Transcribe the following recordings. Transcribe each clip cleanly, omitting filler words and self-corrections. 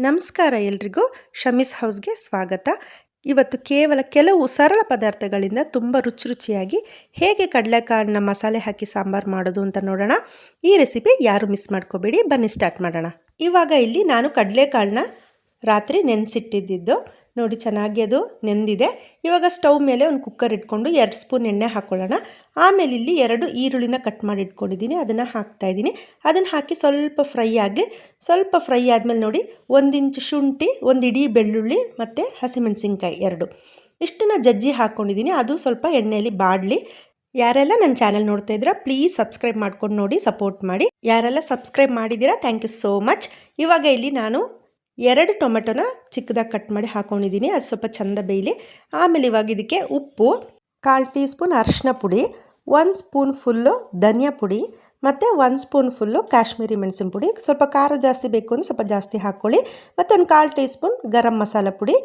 ನಮಸ್ಕಾರ ಎಲ್ರಿಗೂ ಶಮೀಸ್ ಹೌಸ್ಗೆ ಸ್ವಾಗತ. ಇವತ್ತು ಕೇವಲ ಕೆಲವು ಸರಳ ಪದಾರ್ಥಗಳಿಂದ ತುಂಬ ರುಚಿಯಾಗಿ ಹೇಗೆ ಕಡಲೆಕಾಳನ್ನ ಮಸಾಲೆ ಹಾಕಿ ಸಾಂಬಾರು ಮಾಡೋದು ಅಂತ ನೋಡೋಣ. ಈ ರೆಸಿಪಿ ಯಾರು ಮಿಸ್ ಮಾಡ್ಕೋಬೇಡಿ, ಬನ್ನಿ ಸ್ಟಾರ್ಟ್ ಮಾಡೋಣ. ಇವಾಗ ಇಲ್ಲಿ ನಾನು ಕಡಲೆಕಾಳನ್ನ ರಾತ್ರಿ ನೆನೆಸಿಟ್ಟಿದ್ದು ನೋಡಿ, ಚೆನ್ನಾಗಿ ಅದು ನೆಂದಿದೆ. ಇವಾಗ ಸ್ಟವ್ ಮೇಲೆ ಒಂದು ಕುಕ್ಕರ್ ಇಟ್ಕೊಂಡು 2 ಸ್ಪೂನ್ ಎಣ್ಣೆ ಹಾಕ್ಕೊಳ್ಳೋಣ. ಆಮೇಲೆ ಇಲ್ಲಿ 2 ಈರುಳ್ಳಿನ ಕಟ್ ಮಾಡಿ ಇಟ್ಕೊಂಡಿದ್ದೀನಿ, ಅದನ್ನು ಹಾಕ್ತಾಯಿದ್ದೀನಿ. ಅದನ್ನು ಹಾಕಿ ಸ್ವಲ್ಪ ಫ್ರೈ ಆದಮೇಲೆ ನೋಡಿ, 1 ಇಂಚ್ ಶುಂಠಿ, 1 ಇಡೀ ಬೆಳ್ಳುಳ್ಳಿ ಮತ್ತು ಹಸಿಮೆಣಸಿನ್ಕಾಯಿ 2 ಇಷ್ಟನ್ನು ಜಜ್ಜಿ ಹಾಕ್ಕೊಂಡಿದ್ದೀನಿ. ಅದು ಸ್ವಲ್ಪ ಎಣ್ಣೆಯಲ್ಲಿ ಬಾಡಲಿ. ಯಾರೆಲ್ಲ ನನ್ನ ಚಾನಲ್ ನೋಡ್ತಾ ಇದ್ದೀರಾ ಪ್ಲೀಸ್ ಸಬ್ಸ್ಕ್ರೈಬ್ ಮಾಡ್ಕೊಂಡು ನೋಡಿ, ಸಪೋರ್ಟ್ ಮಾಡಿ. ಯಾರೆಲ್ಲ ಸಬ್ಸ್ಕ್ರೈಬ್ ಮಾಡಿದ್ದೀರಾ ಥ್ಯಾಂಕ್ ಯು ಸೋ ಮಚ್. ಇವಾಗ ಇಲ್ಲಿ ನಾನು 2 ಟೊಮೆಟೊನ ಚಿಕ್ಕದಾಗಿ ಕಟ್ ಮಾಡಿ ಹಾಕ್ಕೊಂಡಿದ್ದೀನಿ, ಅದು ಸ್ವಲ್ಪ ಚೆಂದ ಬೇಯಲಿ. ಆಮೇಲೆ ಇವಾಗ ಇದಕ್ಕೆ ಉಪ್ಪು, 1/4 ಟೀ ಸ್ಪೂನ್ ಅರಿಶಿನ ಪುಡಿ, 1 ಸ್ಪೂನ್ ಫುಲ್ಲು ಧನಿಯಾ ಪುಡಿ ಮತ್ತು 1 ಸ್ಪೂನ್ ಫುಲ್ಲು ಕಾಶ್ಮೀರಿ ಮೆಣಸಿನ ಪುಡಿ. ಸ್ವಲ್ಪ ಖಾರ ಜಾಸ್ತಿ ಬೇಕು ಅಂದರೆ ಸ್ವಲ್ಪ ಜಾಸ್ತಿ ಹಾಕ್ಕೊಳ್ಳಿ. ಮತ್ತು ಒಂದು 1/4 ಟೀ ಸ್ಪೂನ್ ಗರಂ ಮಸಾಲ ಪುಡಿ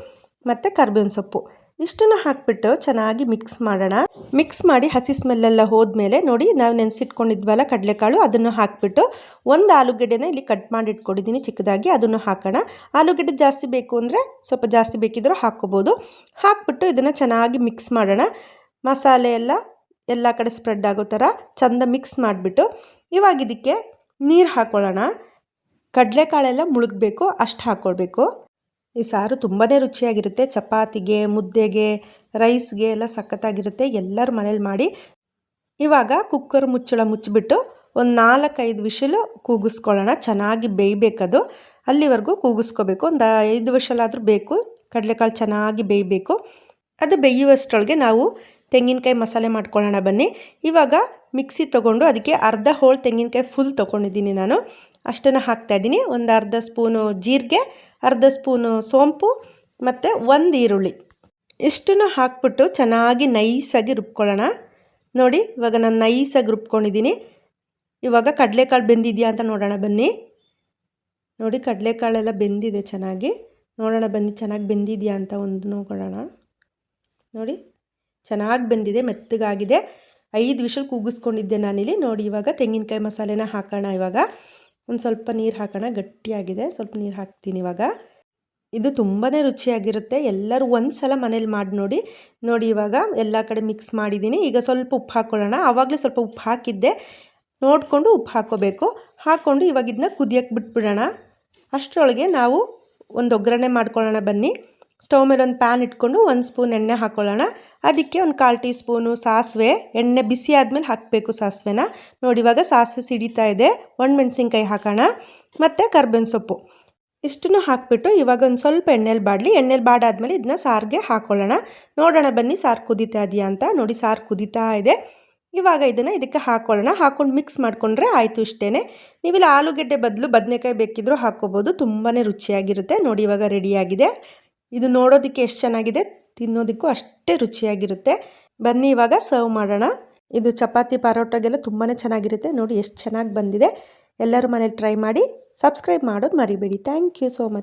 ಮತ್ತು ಕರಿಬೇವಿನ ಸೊಪ್ಪು ಇಷ್ಟನ್ನು ಹಾಕಿಬಿಟ್ಟು ಚೆನ್ನಾಗಿ ಮಿಕ್ಸ್ ಮಾಡೋಣ. ಮಿಕ್ಸ್ ಮಾಡಿ ಹಸಿ ಸ್ಮೆಲ್ಲೆಲ್ಲ ಹೋದ್ಮೇಲೆ ನೋಡಿ, ನಾವು ನೆನೆಸಿಟ್ಕೊಂಡಿದ್ವಲ್ಲ ಕಡಲೆಕಾಳು, ಅದನ್ನು ಹಾಕಿಬಿಟ್ಟು ಒಂದು ಆಲೂಗಡ್ಡೆನ ಇಲ್ಲಿ ಕಟ್ ಮಾಡಿ ಇಟ್ಕೊಂಡಿದ್ದೀನಿ ಚಿಕ್ಕದಾಗಿ, ಅದನ್ನು ಹಾಕೋಣ. ಆಲೂಗಡ್ಡೆ ಜಾಸ್ತಿ ಬೇಕು ಅಂದರೆ ಸ್ವಲ್ಪ ಜಾಸ್ತಿ ಬೇಕಿದ್ದರೂ ಹಾಕ್ಕೋಬೋದು. ಹಾಕ್ಬಿಟ್ಟು ಇದನ್ನು ಚೆನ್ನಾಗಿ ಮಿಕ್ಸ್ ಮಾಡೋಣ. ಮಸಾಲೆ ಎಲ್ಲ ಕಡೆ ಸ್ಪ್ರೆಡ್ ಆಗೋ ಥರ ಚೆಂದ ಮಿಕ್ಸ್ ಮಾಡಿಬಿಟ್ಟು ಇವಾಗ ಇದಕ್ಕೆ ನೀರು ಹಾಕ್ಕೊಳ್ಳೋಣ. ಕಡಲೆಕಾಳೆಲ್ಲ ಮುಳುಗಬೇಕು ಅಷ್ಟು ಹಾಕ್ಕೊಳ್ಬೇಕು. ಈ ಸಾರು ತುಂಬಾ ರುಚಿಯಾಗಿರುತ್ತೆ. ಚಪಾತಿಗೆ, ಮುದ್ದೆಗೆ, ರೈಸ್ಗೆ ಎಲ್ಲ ಸಖತ್ತಾಗಿರುತ್ತೆ. ಎಲ್ಲರೂ ಮನೇಲಿ ಮಾಡಿ. ಇವಾಗ ಕುಕ್ಕರ್ ಮುಚ್ಚಿಬಿಟ್ಟು ಒಂದು 4-5 ವಿಷಲು ಕೂಗಿಸ್ಕೊಳ್ಳೋಣ. ಚೆನ್ನಾಗಿ ಬೇಯಬೇಕದು, ಅಲ್ಲಿವರೆಗೂ ಕೂಗಿಸ್ಕೋಬೇಕು. ಒಂದು 5 ವಿಷಲಾದರೂ ಬೇಕು. ಕಡಲೆಕಾಳು ಚೆನ್ನಾಗಿ ಬೇಯಬೇಕು. ಅದು ಬೇಯುವಷ್ಟರೊಳಗೆ ನಾವು ತೆಂಗಿನಕಾಯಿ ಮಸಾಲೆ ಮಾಡ್ಕೊಳ್ಳೋಣ ಬನ್ನಿ. ಇವಾಗ ಮಿಕ್ಸಿ ತೊಗೊಂಡು ಅದಕ್ಕೆ ಅರ್ಧ ಹೋಳು ತೆಂಗಿನಕಾಯಿ ಫುಲ್ ತೊಗೊಂಡಿದ್ದೀನಿ ನಾನು, ಅಷ್ಟನ್ನು ಹಾಕ್ತಾಯಿದ್ದೀನಿ. ಒಂದು ಅರ್ಧ ಸ್ಪೂನು ಜೀರಿಗೆ, ಅರ್ಧ ಸ್ಪೂನು ಸೋಂಪು ಮತ್ತು 1 ಈರುಳ್ಳಿ ಇಷ್ಟನ್ನು ಹಾಕ್ಬಿಟ್ಟು ಚೆನ್ನಾಗಿ ನೈಸಾಗಿ ರುಬ್ಕೊಳ್ಳೋಣ. ನೋಡಿ, ಇವಾಗ ನಾನು ನೈಸಾಗಿ ರುಬ್ಕೊಂಡಿದ್ದೀನಿ. ಇವಾಗ ಕಡಲೆಕಾಳು ಬೆಂದಿದೆಯಾ ಅಂತ ನೋಡೋಣ ಬನ್ನಿ. ನೋಡಿ, ಕಡಲೆಕಾಳೆಲ್ಲ ಬೆಂದಿದೆ ಚೆನ್ನಾಗಿ. ನೋಡೋಣ ಬನ್ನಿ, ಚೆನ್ನಾಗಿ ಬೆಂದಿದೆಯಾ ಅಂತ ಒಂದು ನೋಡೋಣ. ನೋಡಿ, ಚೆನ್ನಾಗಿ ಬೆಂದಿದೆ, ಮೆತ್ತಗಾಗಿದೆ. 5 ವಿಷಲ್ ಕೂಗಿಸ್ಕೊಂಡಿದ್ದೆ ನಾನಿಲ್ಲಿ. ನೋಡಿ, ಇವಾಗ ತೆಂಗಿನಕಾಯಿ ಮಸಾಲೆನ ಹಾಕೋಣ. ಇವಾಗ ಒಂದು ಸ್ವಲ್ಪ ನೀರು ಹಾಕೋಣ, ಗಟ್ಟಿಯಾಗಿದೆ. ಸ್ವಲ್ಪ ನೀರು ಹಾಕ್ತೀನಿ ಇವಾಗ. ಇದು ತುಂಬಾ ರುಚಿಯಾಗಿರುತ್ತೆ. ಎಲ್ಲರೂ ಒಂದು ಸಲ ಮನೇಲಿ ಮಾಡಿ ನೋಡಿ. ಇವಾಗ ಎಲ್ಲ ಕಡೆ ಮಿಕ್ಸ್ ಮಾಡಿದ್ದೀನಿ. ಈಗ ಸ್ವಲ್ಪ ಉಪ್ಪು ಹಾಕ್ಕೊಳ್ಳೋಣ. ಆವಾಗಲೇ ಸ್ವಲ್ಪ ಉಪ್ಪು ಹಾಕಿದ್ದೆ, ನೋಡಿಕೊಂಡು ಉಪ್ಪು ಹಾಕ್ಕೋಬೇಕು. ಹಾಕ್ಕೊಂಡು ಇವಾಗ ಇದನ್ನ ಕುದಿಯೋಕ್ಕೆ ಬಿಟ್ಬಿಡೋಣ. ಅಷ್ಟರೊಳಗೆ ನಾವು ಒಂದು ಒಗ್ಗರಣೆ ಮಾಡ್ಕೊಳ್ಳೋಣ ಬನ್ನಿ. ಸ್ಟವ್ ಮೇಲೆ ಒಂದು ಪ್ಯಾನ್ ಇಟ್ಕೊಂಡು 1 ಸ್ಪೂನ್ ಎಣ್ಣೆ ಹಾಕ್ಕೊಳ್ಳೋಣ. ಅದಕ್ಕೆ ಒಂದು 1/4 ಟೀ ಸ್ಪೂನು ಸಾಸಿವೆ. ಎಣ್ಣೆ ಬಿಸಿ ಆದಮೇಲೆ ಹಾಕಬೇಕು ಸಾಸಿವೆನ. ನೋಡಿ, ಇವಾಗ ಸಾಸಿವೆ ಸಿಡಿತಾ ಇದೆ. ಒಣಮೆಣಸಿನ್ಕಾಯಿ ಹಾಕೋಣ ಮತ್ತು ಕರಿಬೇವಿನ ಸೊಪ್ಪು ಇಷ್ಟನ್ನು ಹಾಕಿಬಿಟ್ಟು ಇವಾಗ ಒಂದು ಸ್ವಲ್ಪ ಎಣ್ಣೆಲಿ ಬಾಡಲಿ. ಎಣ್ಣೆಲಿ ಬಾಡಾದ್ಮೇಲೆ ಇದನ್ನ ಸಾರಿಗೆ ಹಾಕ್ಕೊಳ್ಳೋಣ. ನೋಡೋಣ ಬನ್ನಿ ಸಾರು ಕುದೀತಾ ಇದೆಯಾ ಅಂತ. ನೋಡಿ, ಸಾರು ಕುದೀತಾ ಇದೆ. ಇವಾಗ ಇದನ್ನು ಇದಕ್ಕೆ ಹಾಕ್ಕೊಳ್ಳೋಣ. ಹಾಕ್ಕೊಂಡು ಮಿಕ್ಸ್ ಮಾಡಿಕೊಂಡ್ರೆ ಆಯಿತು, ಇಷ್ಟೇ. ನೀವಿಲ್ಲಿ ಆಲೂಗೆಡ್ಡೆ ಬದಲು ಬದನೆಕಾಯಿ ಬೇಕಿದ್ದರೂ ಹಾಕ್ಕೋಬೋದು. ತುಂಬಾ ರುಚಿಯಾಗಿರುತ್ತೆ. ನೋಡಿ, ಇವಾಗ ರೆಡಿಯಾಗಿದೆ. ಇದು ನೋಡೋದಕ್ಕೆ ಎಷ್ಟು ಚೆನ್ನಾಗಿದೆ, ತಿನ್ನೋದಕ್ಕೂ ಅಷ್ಟೇ ರುಚಿಯಾಗಿರುತ್ತೆ. ಬನ್ನಿ ಇವಾಗ ಸರ್ವ್ ಮಾಡೋಣ. ಇದು ಚಪಾತಿ ಪರೋಟಾಗೆಲ್ಲ ತುಂಬಾ ಚೆನ್ನಾಗಿರುತ್ತೆ. ನೋಡಿ ಎಷ್ಟು ಚೆನ್ನಾಗಿ ಬಂದಿದೆ. ಎಲ್ಲರೂ ಮನೇಲಿ ಟ್ರೈ ಮಾಡಿ. ಸಬ್ಸ್ಕ್ರೈಬ್ ಮಾಡೋದು ಮರಿಬೇಡಿ. Thank you so much.